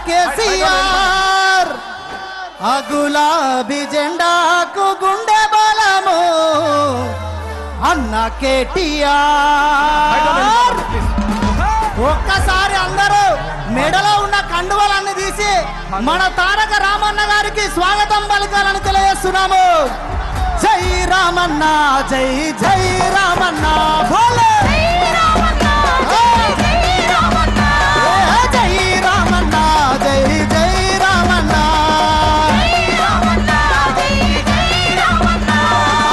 కేసీఆర్ ఆ గులాబీ జెండాకు గుండె బలము అన్న కేటీఆర్. ఒక్కసారి అందరూ మెడలో ఉన్న కండువలన్నీ తీసి మన తారక రామన్న గారికి స్వాగతం పలకాలని తెలియజేస్తున్నాము. జై రామన్న, జై జై రామన్న, భోలే జై రామన్న, జై జై రామన్న.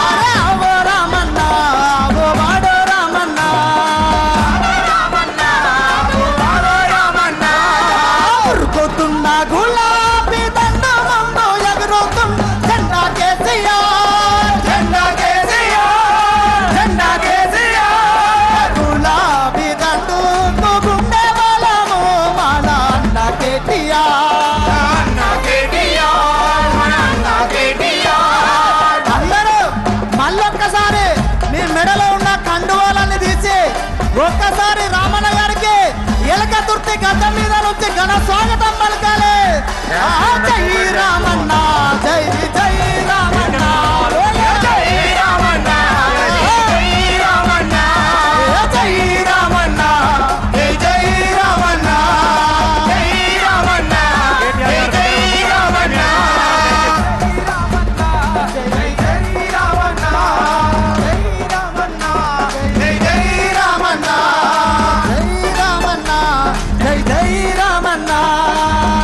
అరే అవో రామన్న, అవో వాడో రామన్న, ఉరుకుతున్న గులాబీ దండ ముందు ఎగురుతున్న జెండా కేసీఆర్, జెండా కేసీఆర్, జెండా కేసీఆర్. గులాబీ దండు గుండె బలము మన అన్న కేటీఆర్, అన్న కేటీఆర్, మన అన్న కేటీఆర్. అందరూ మళ్ళొక్కసారి మీ మెడలో ఉన్న కండువాలన్నీ తీసి ఒక్కసారి రామన్న గారికి ఎలక తుర్తి గడ్డ మీద నుంచి ఘన స్వాగతం పలకాలి. జై రామన్న, జై జై రామన్న, జై రామన్న, జై రామన్న, జై రామన్న, జై జై రామన్న, జై రామన్న, జై జై రామన్న, జై జై రామన్న, జై రామన్న, జై జై రామన్న, జై రామన్న, జై జై రామన్న,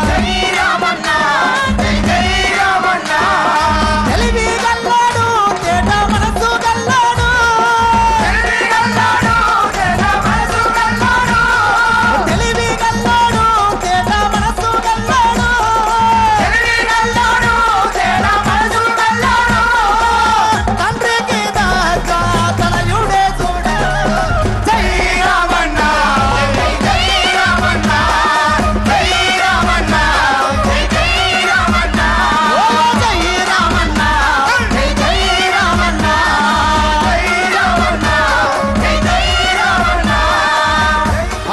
జై రామన్న, జై జై రామన్న. తెలివి గల్లాడు తేట మనసు గల్లాడు, తెలివి గల్లాడు తేట మనసు గల్లాడు, తెలివి గల్లాడు తేట మనసు గల్లాడు, తెలివి గల్లాడు తేట మనసు గల్లాడు. తండ్రికి దాకా తనయుడే చూడు. జై రామన్న, జై జై రామన్న, జై రామన్న, జై జై రామన్న, ఓ జై రామన్న, జై జై రామన్న, జై రామన్న, జై జై రామన్న.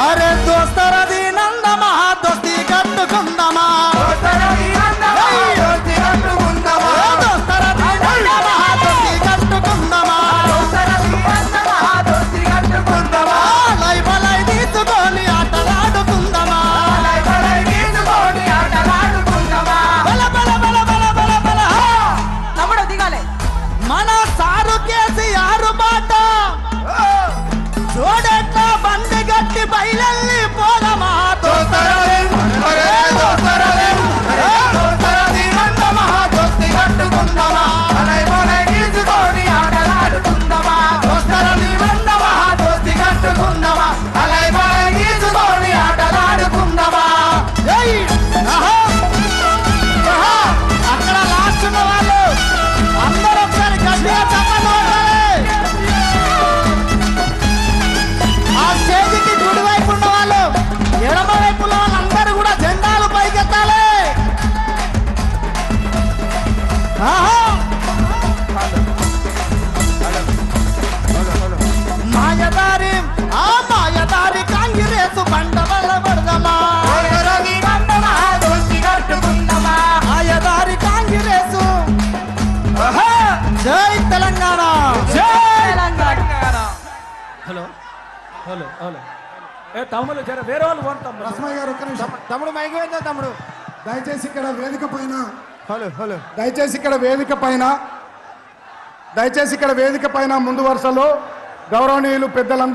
అరే దోస్తరది నందమా దోస్తి కట్టుకుందమా, దోస్తరది నందమా దోస్తి కట్టుకుందమా, దోస్తరది నందమా దోస్తి కట్టుకుందమా, దోస్తరది నందమా దోస్తి కట్టుకుందమా. లై బలై తీసుకొని ఆటలాడుకుందమా, లై బలై తీసుకొని ఆటలాడుకుందమా. బల బల బల బల బల బల తమ్ముడు దిగాలే. మన సారు కేసీఆర్ బాట చూడెట్ల బండి గట్టి బయలెల్లి పోదమా. దోస్తరది దోస్తరది దోస్తరది నందమా దోస్తి కట్టుకుందమా, లై బలై తీసుకొని ఆటలాడుకుందమా, దోస్తరది నందమా దోస్తి కట్టుకుందమా, లై బలై తీసుకొని ఆటలాడుకుందమా. జై ఆహా ఆహా. అక్కడ లాస్ట్ ఉన్న వాళ్ళు అందరూ ఒకసారి గట్టిగా చప్పట్లు కొట్టాలి. ఆ స్టేజ్కి కుడి వైపు ఉన్న వాళ్ళు ఎడమ వైపు ఉన్న వాళ్ళందరూ కూడా జెండాలు పైకెత్తాలి. ఆహా. మాయదారి ఆ మాయదారి కాంగ్రెస్ బండ వల్ల పడదమా, మాయదారి కాంగ్రెస్. ఆహా. జై తెలంగాణ, జై తెలంగాణ. హలో హలో హలో ఏ తమ్ముడు జర వేరే వాళ్ళు పోతాం. రస్మయ్య గారు ఒక్క నిమిషం. తమ్ముడు మైక్ వేద్దాం తమ్ముడు. దయచేసి ఇక్కడ వేదిక పైన హలో హలో దయచేసి ఇక్కడ వేదిక పైన ముందు వరుసలో గౌరవనీయులు పెద్దలందరూ